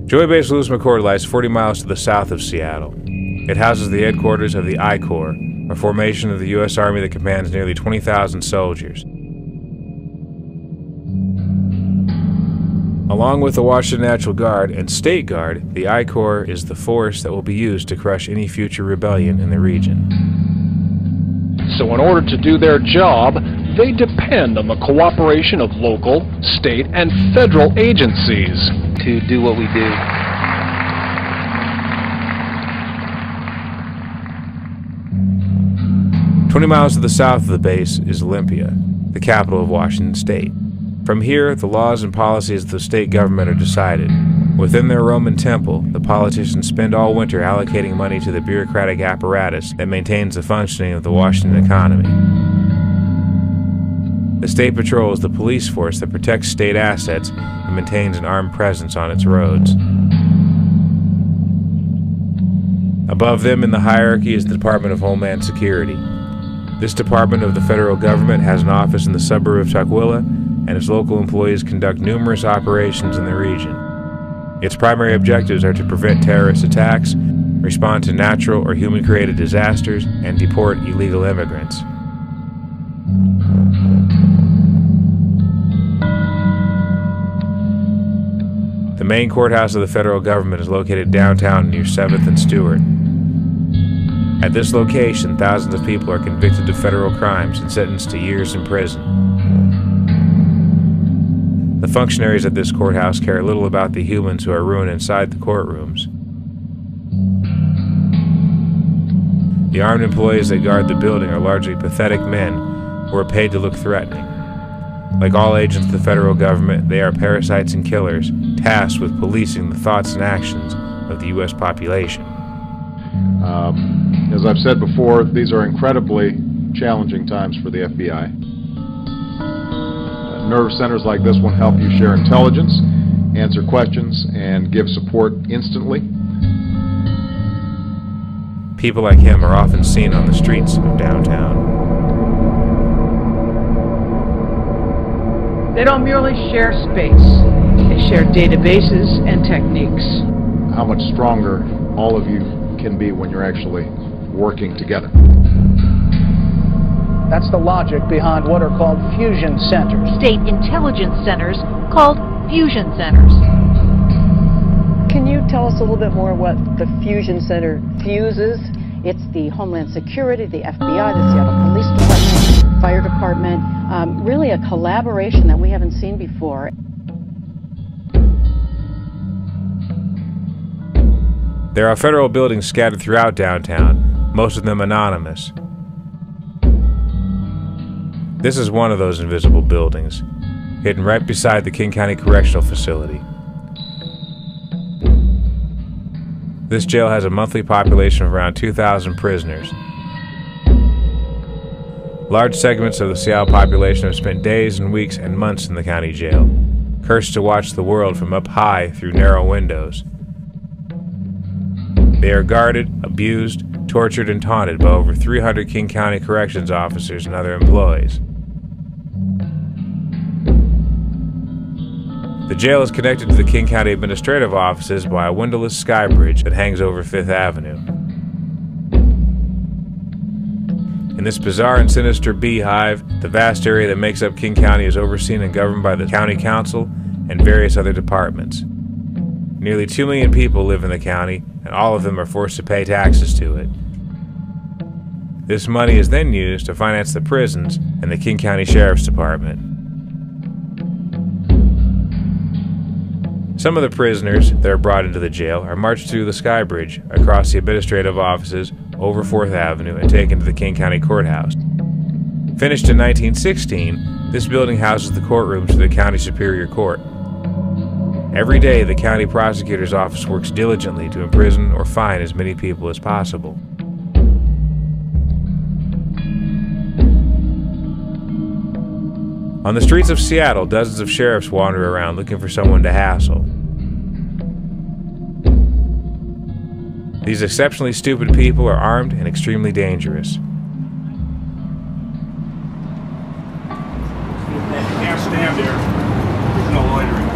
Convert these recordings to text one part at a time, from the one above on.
Joy Base Lewis McChord lies 40 miles to the south of Seattle. It houses the headquarters of the I Corps, a formation of the U.S. Army that commands nearly 20,000 soldiers. Along with the Washington National Guard and State Guard, the I Corps is the force that will be used to crush any future rebellion in the region. So in order to do their job, they depend on the cooperation of local, state, and federal agencies to do what we do. "20 miles to the south of the base is Olympia, the capital of Washington State. From here, the laws and policies of the state government are decided. Within their Roman temple, the politicians spend all winter allocating money to the bureaucratic apparatus that maintains the functioning of the Washington economy. The State Patrol is the police force that protects state assets and maintains an armed presence on its roads. Above them in the hierarchy is the Department of Homeland Security. This department of the federal government has an office in the suburb of Tukwila, and its local employees conduct numerous operations in the region. Its primary objectives are to prevent terrorist attacks, respond to natural or human-created disasters, and deport illegal immigrants. The main courthouse of the federal government is located downtown near 7th and Stewart. At this location, thousands of people are convicted of federal crimes and sentenced to years in prison. The functionaries at this courthouse care little about the humans who are ruined inside the courtrooms. The armed employees that guard the building are largely pathetic men who are paid to look threatening. Like all agents of the federal government, they are parasites and killers, tasked with policing the thoughts and actions of the U.S. population. As I've said before, these are incredibly challenging times for the FBI. Nerve centers like this one help you share intelligence, answer questions, and give support instantly. People like him are often seen on the streets of downtown. They don't merely share space, they share databases and techniques. How much stronger all of you can be when you're actually working together. That's the logic behind what are called fusion centers. State intelligence centers called fusion centers. Can you tell us a little bit more what the fusion center fuses? It's the Homeland Security, the FBI, the Seattle Police Department, Fire Department, really a collaboration that we haven't seen before. There are federal buildings scattered throughout downtown, most of them anonymous. This is one of those invisible buildings, hidden right beside the King County Correctional Facility. This jail has a monthly population of around 2,000 prisoners. Large segments of the Seattle population have spent days and weeks and months in the county jail, cursed to watch the world from up high through narrow windows. They are guarded, abused, tortured, and taunted by over 300 King County Corrections officers and other employees. The jail is connected to the King County administrative offices by a windowless sky bridge that hangs over 5th Avenue. In this bizarre and sinister beehive, the vast area that makes up King County is overseen and governed by the County Council and various other departments. Nearly 2 million people live in the county, and all of them are forced to pay taxes to it. This money is then used to finance the prisons and the King County Sheriff's Department. Some of the prisoners that are brought into the jail are marched through the sky bridge, across the administrative offices, over 4th Avenue, and taken to the King County Courthouse. Finished in 1916, this building houses the courtrooms for the County Superior Court. Every day, the county prosecutor's office works diligently to imprison or fine as many people as possible. On the streets of Seattle, dozens of sheriffs wander around looking for someone to hassle. These exceptionally stupid people are armed and extremely dangerous. You can't stand there. There's no loitering.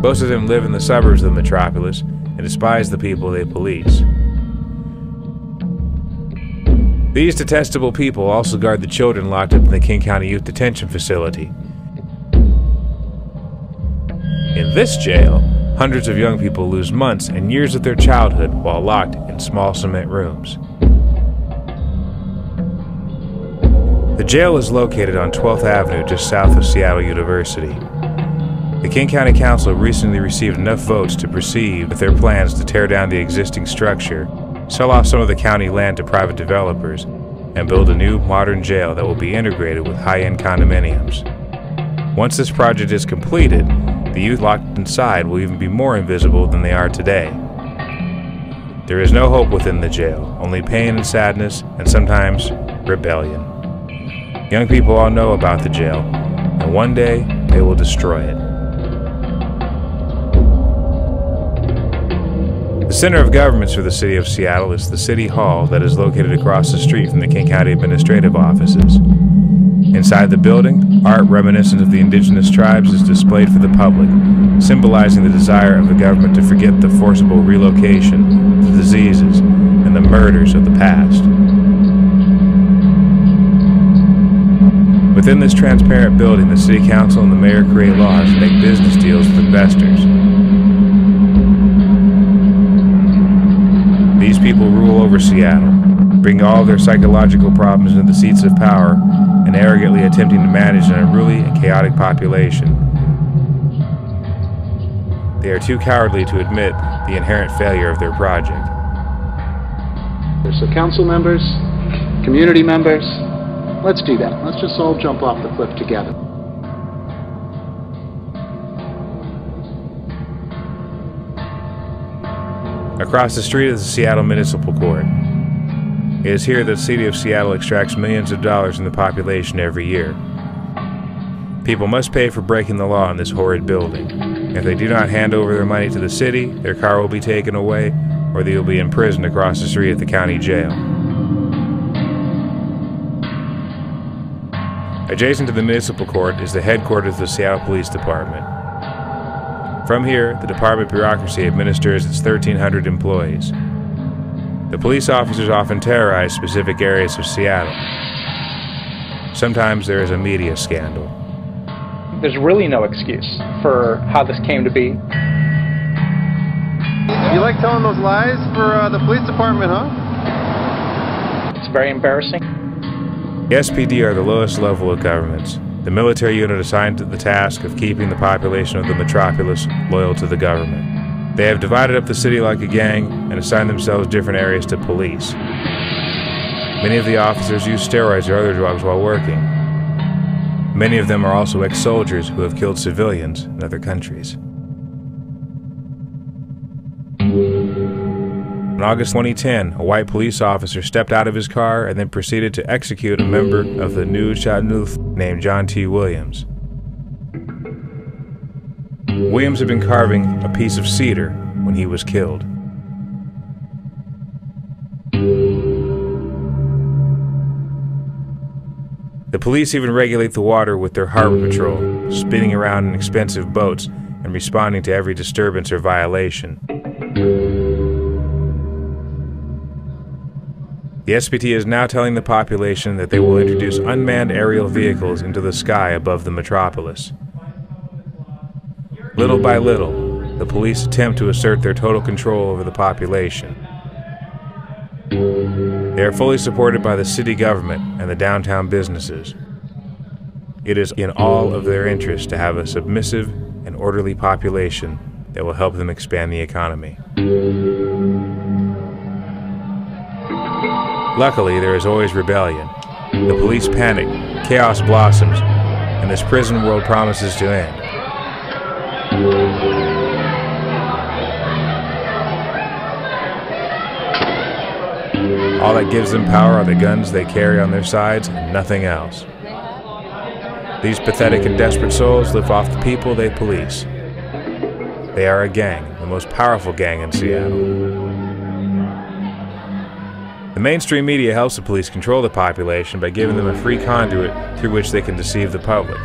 Most of them live in the suburbs of the metropolis and despise the people they police. These detestable people also guard the children locked up in the King County Youth Detention Facility. In this jail, hundreds of young people lose months and years of their childhood while locked in small cement rooms. The jail is located on 12th Avenue just south of Seattle University. The King County Council recently received enough votes to proceed with their plans to tear down the existing structure, sell off some of the county land to private developers, and build a new modern jail that will be integrated with high-end condominiums. Once this project is completed, the youth locked inside will even be more invisible than they are today. There is no hope within the jail, only pain and sadness, and sometimes rebellion. Young people all know about the jail, and one day they will destroy it. The center of governments for the city of Seattle is the City Hall that is located across the street from the King County Administrative Offices. Inside the building, art reminiscent of the indigenous tribes is displayed for the public, symbolizing the desire of the government to forget the forcible relocation, the diseases, and the murders of the past. Within this transparent building, the City Council and the Mayor create laws and make business deals with investors. These people rule over Seattle, bring all their psychological problems into the seats of power, and arrogantly attempting to manage an unruly and chaotic population. They are too cowardly to admit the inherent failure of their project. So council members, community members, let's do that. Let's just all jump off the cliff together. Across the street is the Seattle Municipal Court. It is here that the city of Seattle extracts millions of dollars from the population every year. People must pay for breaking the law in this horrid building. If they do not hand over their money to the city, their car will be taken away, or they will be imprisoned across the street at the county jail. Adjacent to the municipal court is the headquarters of the Seattle Police Department. From here, the department bureaucracy administers its 1,300 employees. The police officers often terrorize specific areas of Seattle. Sometimes there is a media scandal. There's really no excuse for how this came to be. You like telling those lies for the police department, huh? It's very embarrassing. The SPD are the lowest level of governments, the military unit assigned to the task of keeping the population of the metropolis loyal to the government. They have divided up the city like a gang and assigned themselves different areas to police. Many of the officers use steroids or other drugs while working. Many of them are also ex-soldiers who have killed civilians in other countries. In August 2010, a white police officer stepped out of his car and then proceeded to execute a member of the New Chattanooga named John T. Williams. Williams had been carving a piece of cedar when he was killed. The police even regulate the water with their harbor patrol, spinning around in expensive boats and responding to every disturbance or violation. The SPD is now telling the population that they will introduce unmanned aerial vehicles into the sky above the metropolis. Little by little, the police attempt to assert their total control over the population. They are fully supported by the city government and the downtown businesses. It is in all of their interest to have a submissive and orderly population that will help them expand the economy. Luckily, there is always rebellion. The police panic, chaos blossoms, and this prison world promises to end. All that gives them power are the guns they carry on their sides and nothing else. These pathetic and desperate souls live off the people they police. They are a gang, the most powerful gang in Seattle. The mainstream media helps the police control the population by giving them a free conduit through which they can deceive the public.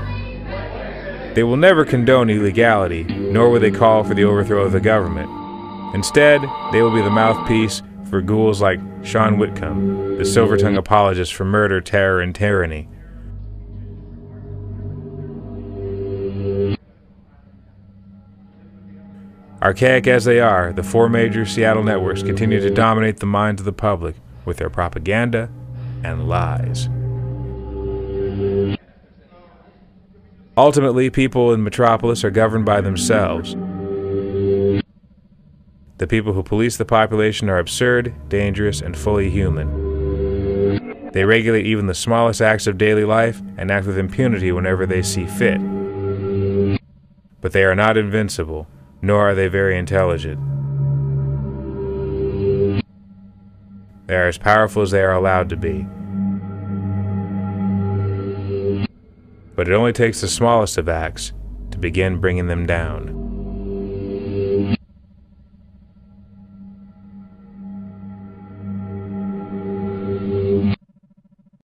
They will never condone illegality, nor will they call for the overthrow of the government. Instead, they will be the mouthpiece for ghouls like Sean Whitcomb, the silver-tongued apologist for murder, terror, and tyranny. Archaic as they are, the four major Seattle networks continue to dominate the minds of the public with their propaganda and lies. Ultimately, people in Metropolis are governed by themselves. The people who police the population are absurd, dangerous, and fully human. They regulate even the smallest acts of daily life and act with impunity whenever they see fit. But they are not invincible, nor are they very intelligent. They are as powerful as they are allowed to be. But it only takes the smallest of acts to begin bringing them down.